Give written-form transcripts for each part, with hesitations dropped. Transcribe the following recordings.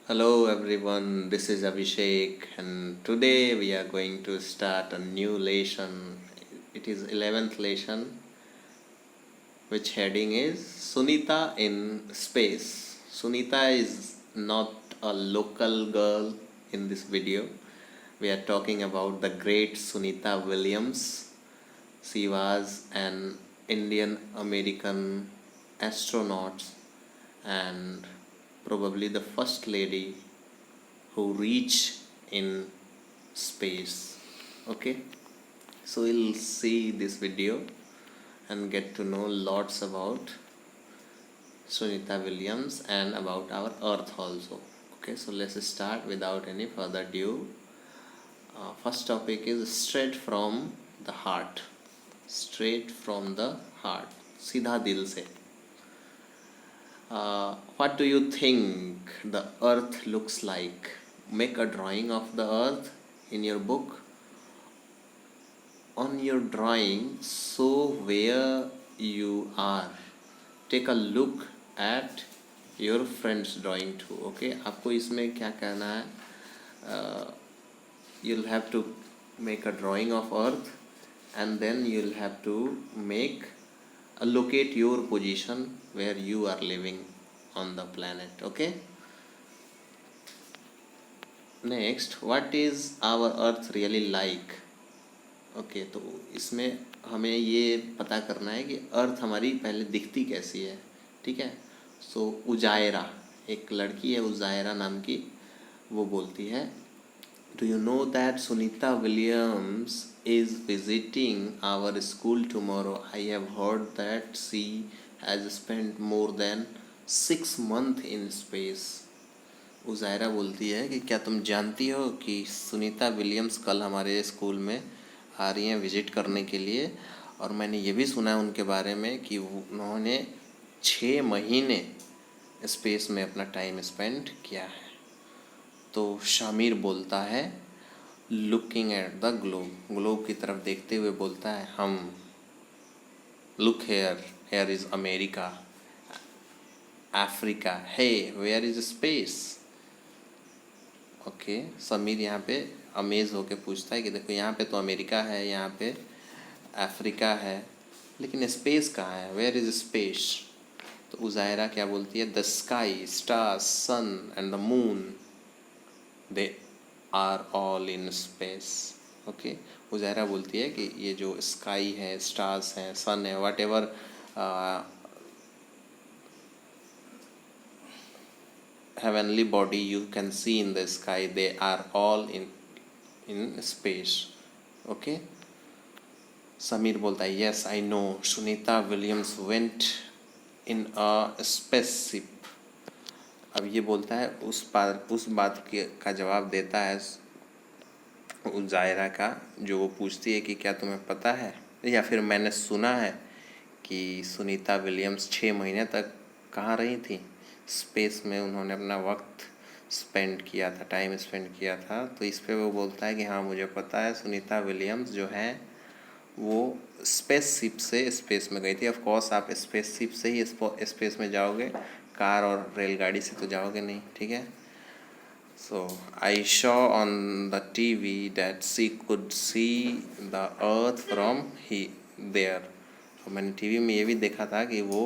Hello everyone, this is Abhishek and today we are going to start a new lesson. It is 11th lesson which heading is Sunita in Space. Sunita is not a local girl in this video. We are talking about the great Sunita Williams. She was an Indian American astronaut and probably the first lady who reach in space. Okay, so we'll see this video and get to know lots about Sunita Williams and about our earth also. Okay, so let's start without any further ado. First topic is straight from the heart. Straight from the heart, सीधा दिल से. What do you think the earth looks like? Make a drawing of the earth in your book. On your drawing, show where you are. Take a look at your friend's drawing too. Okay, आपको इसमें क्या करना है? You'll have to make a drawing of earth and then you'll have to locate your position where you are living on the planet. Okay, next, what is our earth really like? Okay, तो इसमें हमें ये पता करना है कि अर्थ हमारी पहले दिखती कैसी है. ठीक है, सो उजायरा, एक लड़की है उजायरा नाम की, वो बोलती है, do you know that Sunita Williams is visiting our school tomorrow. I have heard that she has spent more than 6 months in space. Uzaira बोलती है कि क्या तुम जानती हो कि सुनीता विलियम्स कल हमारे स्कूल में आ रही हैं विज़िट करने के लिए, और मैंने ये भी सुना है उनके बारे में कि उन्होंने 6 महीने स्पेस में अपना टाइम स्पेंड किया है. तो शामिर बोलता है, looking at the globe, globe की तरफ देखते हुए बोलता है, हम look here, here is America, Africa, hey where is space. Okay, Sameer यहाँ पे अमेज होके पूछता है कि देखो यहाँ पे तो अमेरिका है, यहाँ पे अफ्रीका है, लेकिन स्पेस कहाँ है, वेयर इज़ स्पेस. तो उजायरा क्या बोलती है, the sky, stars, sun and the moon, they are all in space. Okay, Uzaira बोलती है कि ये जो स्काई है, स्टार्स हैं, सन है, what ever heavenly body you can see in the sky, they are all in space. Okay, Sameer बोलता है, yes I know, Sunita Williams went in a spaceship. अब ये बोलता है उस बात का जवाब देता है उजायरा का, जो वो पूछती है कि क्या तुम्हें पता है या फिर मैंने सुना है कि सुनीता विलियम्स 6 महीने तक कहाँ रही थी, स्पेस में उन्होंने अपना वक्त स्पेंड किया था, टाइम स्पेंड किया था. तो इस पे वो बोलता है कि हाँ मुझे पता है, सुनीता विलियम्स जो है वो स्पेस शिप से स्पेस में गई थी. ऑफ कोर्स आप स्पेस शिप से ही स्पेस में जाओगे, कार और रेलगाड़ी से तो जाओगे नहीं. ठीक है, so I saw on the TV that she could see the earth from here there. मैंने टीवी में ये भी देखा था कि वो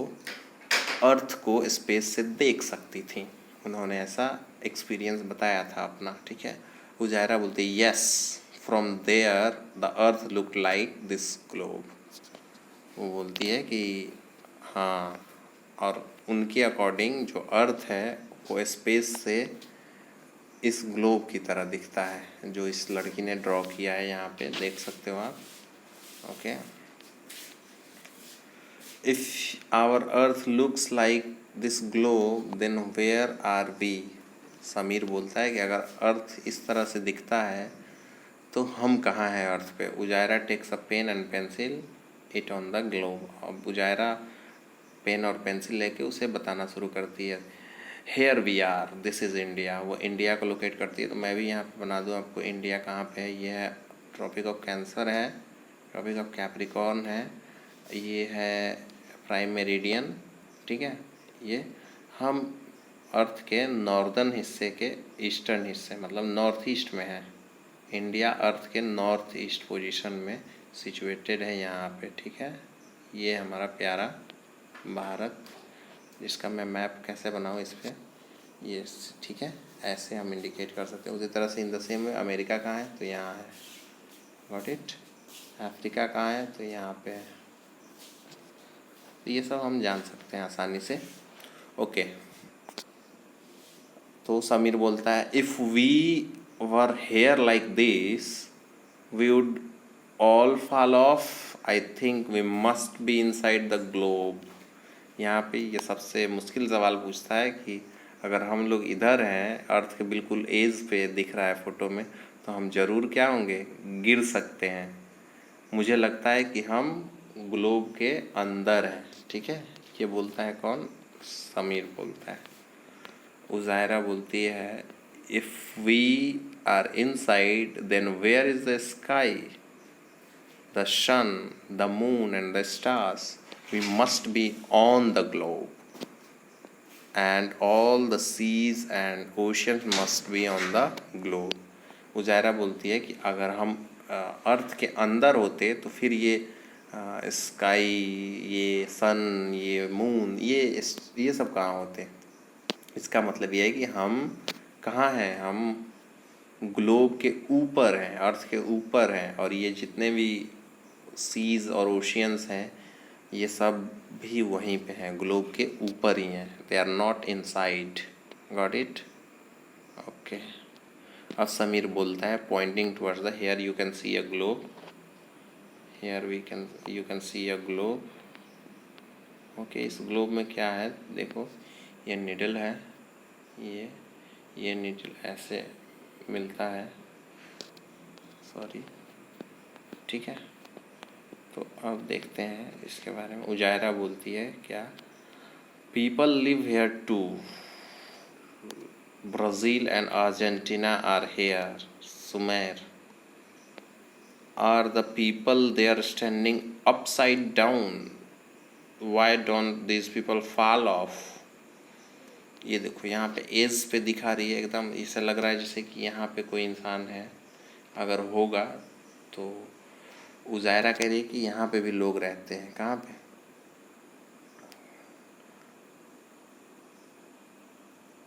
अर्थ को स्पेस से देख सकती थी. उन्होंने ऐसा एक्सपीरियंस बताया था अपना. ठीक है, उजायरा बोलते yes, from there the earth look like this globe. वो बोलती है कि हाँ, और उनके अकॉर्डिंग जो अर्थ है वो स्पेस से इस ग्लोब की तरह दिखता है, जो इस लड़की ने ड्रॉ किया है, यहाँ पे देख सकते हो आप. Okay, if our earth looks like this globe then where are we. Sameer बोलता है कि अगर अर्थ इस तरह से दिखता है तो हम कहाँ हैं अर्थ पे. Uzaira takes a pen and pencil it on the globe. अब उजायरा पेन और पेंसिल लेके उसे बताना शुरू करती है, here we are, this is India. वो इंडिया को लोकेट करती है. तो मैं भी यहाँ पे बना दूँ आपको, इंडिया कहाँ पे है. ये है ट्रॉपिक ऑफ कैंसर है, ट्रॉपिक ऑफ कैप्रिकॉर्न है, ये है प्राइम मेरिडियन. ठीक है, ये हम अर्थ के नॉर्दर्न हिस्से के ईस्टर्न हिस्से, मतलब नॉर्थ ईस्ट में है। इंडिया अर्थ के नॉर्थ ईस्ट पोजीशन में सिचुएटेड है यहाँ पे, ठीक है। ये हमारा प्यारा भारत, जिसका मैं मैप कैसे बनाऊँ इस पर, ये ठीक है, ऐसे हम इंडिकेट कर सकते हैं। उसी तरह से इन द सेम में अमेरिका कहाँ है, तो यहाँ है, गॉट इट। अफ्रीका कहाँ है, तो यहाँ पे है। तो ये सब हम जान सकते हैं आसानी से, ओके। तो समीर बोलता है if we were here like this we would all fall off, I think we must be inside the globe. यहाँ पे ये सबसे मुश्किल सवाल पूछता है कि अगर हम लोग इधर हैं, अर्थ के बिल्कुल एज पे दिख रहा है फोटो में, तो हम ज़रूर क्या होंगे, गिर सकते हैं। मुझे लगता है कि हम ग्लोब के अंदर हैं, ठीक है। ये बोलता है कौन, समीर बोलता है। उजायरा बोलती है if we are inside then where is the sky, the sun, the moon and the stars, we must be on the globe and all the seas and oceans must be on the globe। उजायरा बोलती है कि अगर हम अर्थ के अंदर होते तो फिर ये स्काई, ये सन, ये मून, ये सब कहाँ होते। इसका मतलब ये है कि हम कहाँ हैं, हम ग्लोब के ऊपर हैं, अर्थ के ऊपर हैं, और ये जितने भी सीज और ओशियंस हैं ये सब भी वहीं पे हैं, ग्लोब के ऊपर ही हैं। They are not inside, got it, okay. अब समीर बोलता है pointing towards the, here you can see a globe, here you can see a globe, okay. इस ग्लोब में क्या है, देखो ये निडल है, ये निडल ऐसे मिलता है, सॉरी, ठीक है। तो अब देखते हैं इसके बारे में। उजायरा बोलती है क्या, people live here too, Brazil and Argentina are here, Sumer, are the people they are standing upside down, why don't this people fall off. ये देखो यहाँ पे एज पे दिखा रही है, एकदम ऐसा लग रहा है जैसे कि यहाँ पे कोई इंसान है, अगर होगा तो। उजायरा कह रही है कि यहाँ पे भी लोग रहते हैं, कहाँ पे,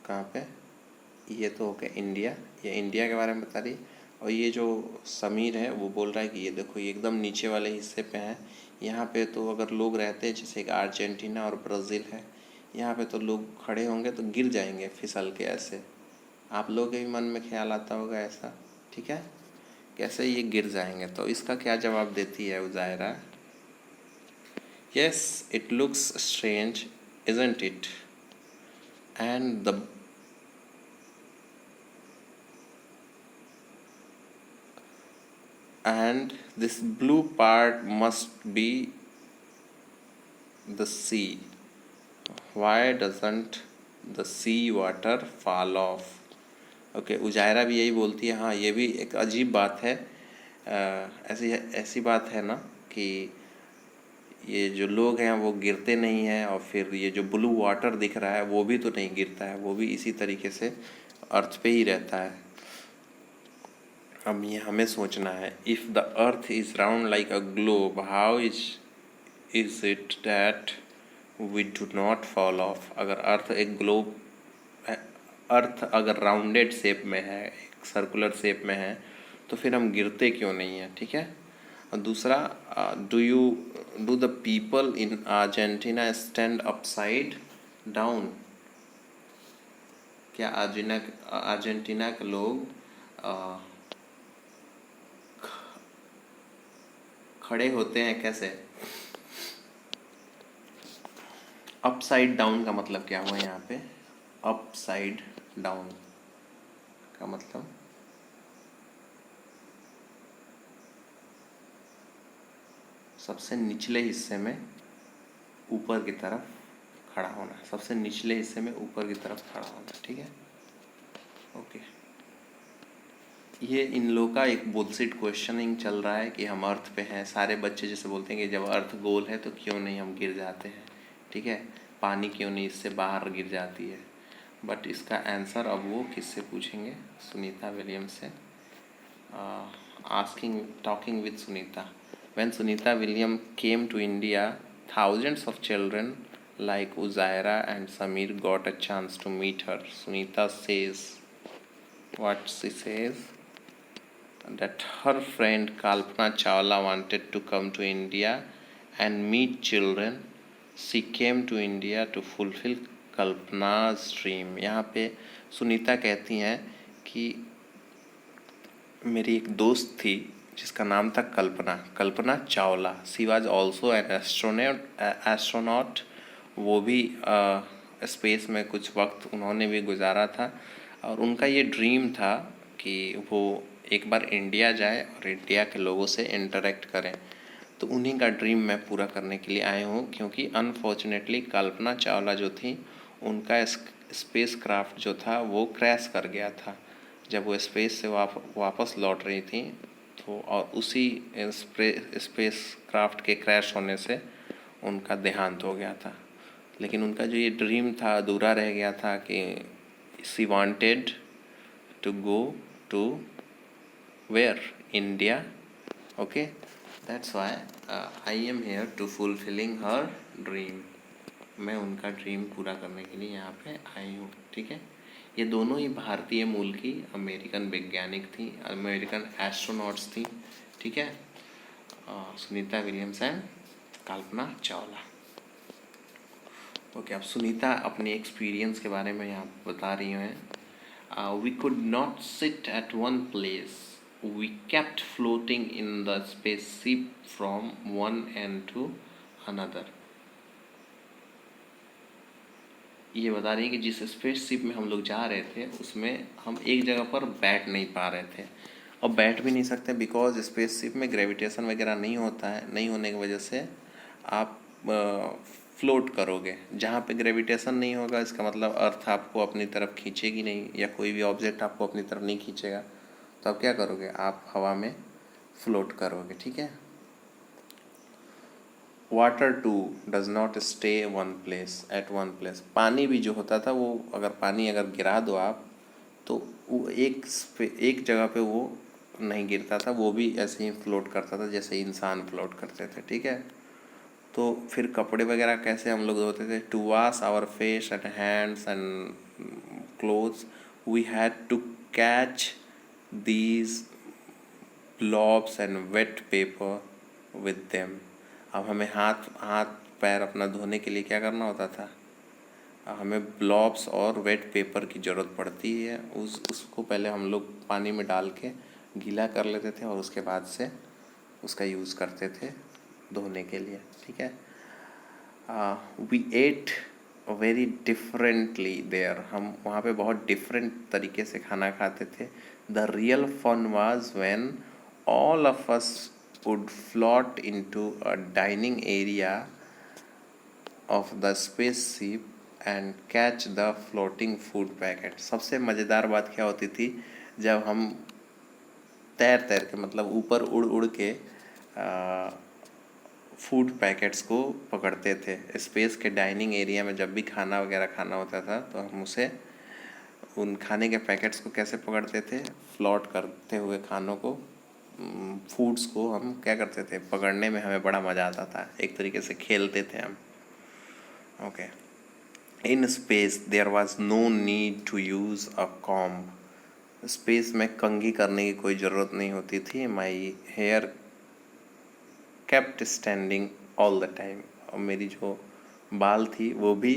कहाँ पे, ये तो हो गया इंडिया, ये इंडिया के बारे में बता रही है। और ये जो समीर है वो बोल रहा है कि ये देखो ये एकदम नीचे वाले हिस्से पे है, यहाँ पे तो अगर लोग रहते हैं, जैसे कि अर्जेंटीना और ब्राज़ील है, यहाँ पे तो लोग खड़े होंगे तो गिर जाएंगे फिसल के ऐसे। आप लोगों के भी मन में ख्याल आता होगा ऐसा, ठीक है, कैसे ये गिर जाएंगे। तो इसका क्या जवाब देती है Uzaira, yes it looks strange isn't it, and the and this blue part must be the sea, why doesn't the sea water fall off। Okay, Uzaira भी यही बोलती है। हाँ, ये भी एक अजीब बात है, ऐसी बात है ना कि ये जो लोग हैं वो गिरते नहीं हैं, और फिर ये जो ब्लू वाटर दिख रहा है वो भी तो नहीं गिरता है, वो भी इसी तरीके से अर्थ पे ही रहता है। अब ये हमें सोचना है, if the earth is round like a globe, how is it that we do not fall off. अगर अर्थ एक ग्लोब, अर्थ अगर राउंडेड शेप में है, एक सर्कुलर शेप में है, तो फिर हम गिरते क्यों नहीं हैं, ठीक है। और दूसरा, do the people in Argentina stand upside down, क्या अर्जेंटीना के लोग खड़े होते हैं कैसे। अपसाइड डाउन का मतलब क्या हुआ यहाँ पे, अपसाइड डाउन का मतलब सबसे निचले हिस्से में ऊपर की तरफ खड़ा होना, सबसे निचले हिस्से में ऊपर की तरफ खड़ा होना, ठीक है, ओके। ये इन लोगों का एक बुलशिट क्वेश्चनिंग चल रहा है कि हम अर्थ पे हैं। सारे बच्चे जैसे बोलते हैं कि जब अर्थ गोल है तो क्यों नहीं हम गिर जाते हैं, ठीक है, पानी क्यों नहीं इससे बाहर गिर जाती है। बट इसका आंसर अब वो किससे पूछेंगे? सुनीता विलियम्स से। Talking with Sunita. When Sunita Williams came to India, thousands of children like Uzaira and Samir got a chance to meet her. Sunita says, what she says, that her friend Kalpana Chawla wanted to come to India and meet children. She came to India to fulfill Kalpana's dream. यहाँ पे सुनीता कहती हैं कि मेरी एक दोस्त थी जिसका नाम था Kalpana Chawla. She was also an astronaut. वो भी स्पेस में कुछ वक्त उन्होंने भी गुजारा था और उनका ये ड्रीम था कि वो एक बार इंडिया जाए और इंडिया के लोगों से इंटरेक्ट करें। तो उन्हीं का ड्रीम मैं पूरा करने के लिए आया हूँ, क्योंकि अनफॉर्चुनेटली कल्पना चावला जो थी उनका स्पेस क्राफ्ट जो था वो क्रैश कर गया था जब वो स्पेस से वापस लौट रही थी। तो और उसी स्पेस क्राफ्ट के क्रैश होने से उनका देहांत हो गया था। लेकिन उनका जो ये ड्रीम था अधूरा रह गया था कि she wanted to go to where India. Okay, that's why I am here to fulfilling her dream. मैं उनका ड्रीम पूरा करने के लिए यहाँ पे आई हूँ। ठीक है, ये दोनों ही भारतीय मूल की अमेरिकन वैज्ञानिक थी, अमेरिकन एस्ट्रोनॉट्स थी। ठीक है, Sunita Williams and Kalpana Chawla. Okay, अब सुनीता अपने एक्सपीरियंस के बारे में यहाँ बता रही हैं। We could not sit at one place, we kept floating in the spaceship from one end to another. ये बता रही है कि जिस स्पेसशिप में हम लोग जा रहे थे उसमें हम एक जगह पर बैठ नहीं पा रहे थे और बैठ भी नहीं सकते, बिकॉज स्पेसशिप में ग्रेविटेशन वगैरह नहीं होता है। नहीं होने की वजह से आप फ्लोट करोगे। जहाँ पे ग्रेविटेशन नहीं होगा इसका मतलब अर्थ आपको अपनी तरफ खींचेगी नहीं, या कोई भी ऑब्जेक्ट आपको अपनी तरफ नहीं खींचेगा। तो आप क्या करोगे? आप हवा में फ्लोट करोगे। ठीक है, water too does not stay one place at one place. पानी भी जो होता था वो पानी अगर गिरा दो आप तो वो एक जगह पे वो नहीं गिरता था, वो भी ऐसे ही फ्लोट करता था जैसे इंसान फ्लोट करते थे। ठीक है, तो फिर कपड़े वगैरह कैसे हम लोग धोते थे? To wash our face and hands and clothes we had to catch these blobs and wet paper with them. अब हमें हाथ पैर अपना धोने के लिए क्या करना होता था? हमें ब्लॉब्स और वेट पेपर की ज़रूरत पड़ती है। उसको पहले हम लोग पानी में डाल के गीला कर लेते थे और उसके बाद से उसका यूज़ करते थे धोने के लिए। ठीक है, we ate very differently there. हम वहाँ पे बहुत डिफरेंट तरीके से खाना खाते थे। The real fun was when all of us would float into a dining area of the spaceship and catch the floating food packet। सबसे मज़ेदार बात क्या होती थी? जब हम तैर के मतलब ऊपर उड़ के फूड पैकेट्स को पकड़ते थे। स्पेस के डाइनिंग एरिया में जब भी खाना वगैरह खाना होता था तो हम उसे उन खाने के पैकेट्स को कैसे पकड़ते थे? फ्लोट करते हुए खानों को, फूड्स को हम क्या करते थे? पकड़ने में हमें बड़ा मज़ा आता था, एक तरीके से खेलते थे हम। Okay, in space there was no need to use a comb. Space में कंघी करने की कोई ज़रूरत नहीं होती थी। My hair kept standing all the time. और मेरी जो बाल थी वो भी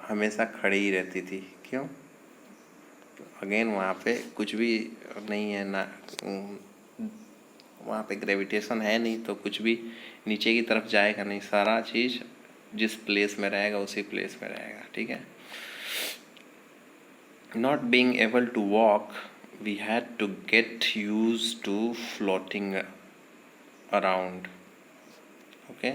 हमेशा खड़ी ही रहती थी। क्यों? अगेन वहाँ पे कुछ भी नहीं है ना, वहाँ पे ग्रेविटेशन है नहीं, तो कुछ भी नीचे की तरफ जाएगा नहीं। सारा चीज़ जिस प्लेस में रहेगा उसी प्लेस में रहेगा। ठीक है, not being able to walk we had to get used to floating around. Okay,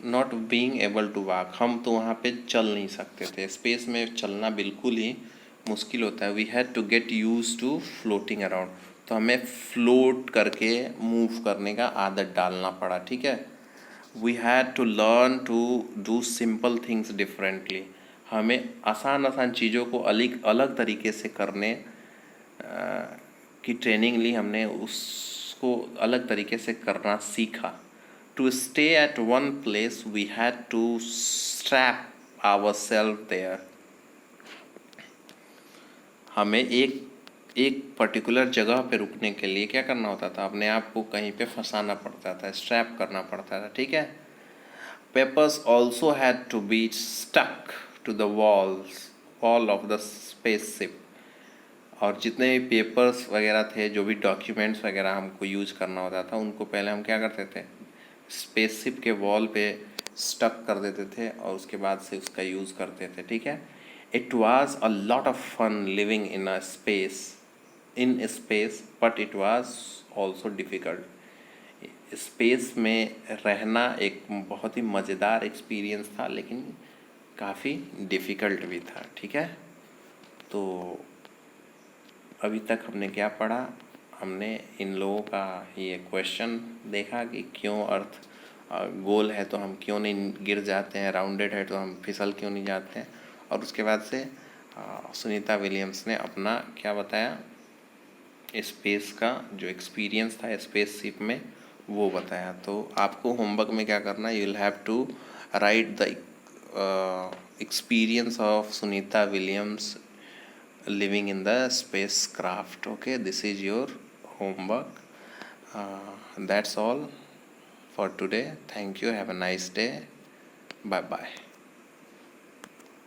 not being able to walk, हम तो वहाँ पे चल नहीं सकते थे। स्पेस में चलना बिल्कुल ही मुश्किल होता है। We had to get used to floating around, तो हमें फ्लोट करके मूव करने का आदत डालना पड़ा, ठीक है। We had to learn to do simple things differently. हमें आसान आसान चीज़ों को अलग अलग तरीके से करने की ट्रेनिंग ली, हमने उसको अलग तरीके से करना सीखा। To stay at one place we had to strap our self there. हमें एक पर्टिकुलर जगह पे रुकने के लिए क्या करना होता था, अपने आप को कहीं पे फंसाना पड़ता था, स्ट्रैप करना पड़ता था, ठीक है। Papers also had to be stuck to the wall of the spaceship. और जितने भी पेपर्स वगैरह थे, जो भी डॉक्यूमेंट्स वगैरह हमको यूज करना होता था, उनको पहले हम क्या करते थे, स्पेसशिप के वॉल पे स्टक कर देते थे और उसके बाद से उसका यूज़ करते थे, ठीक है। It was a lot of fun living in space but it was also difficult. Space में रहना एक बहुत ही मज़ेदार एक्सपीरियंस था, लेकिन काफ़ी डिफ़िकल्ट भी था, ठीक है। तो अभी तक हमने क्या पढ़ा, हमने इन लोगों का ये क्वेश्चन देखा कि क्यों अर्थ गोल है तो हम क्यों नहीं गिर जाते हैं, राउंडेड है तो हम फिसल क्यों नहीं जाते हैं। और उसके बाद से सुनीता विलियम्स ने अपना क्या बताया, स्पेस का जो एक्सपीरियंस था स्पेसशिप में वो बताया। तो आपको होमवर्क में क्या करना, you will have to write the experience of Sunita Williams living in the spacecraft. Okay, this is your homework. That's all for today. Thank you. Have a nice day. Bye bye.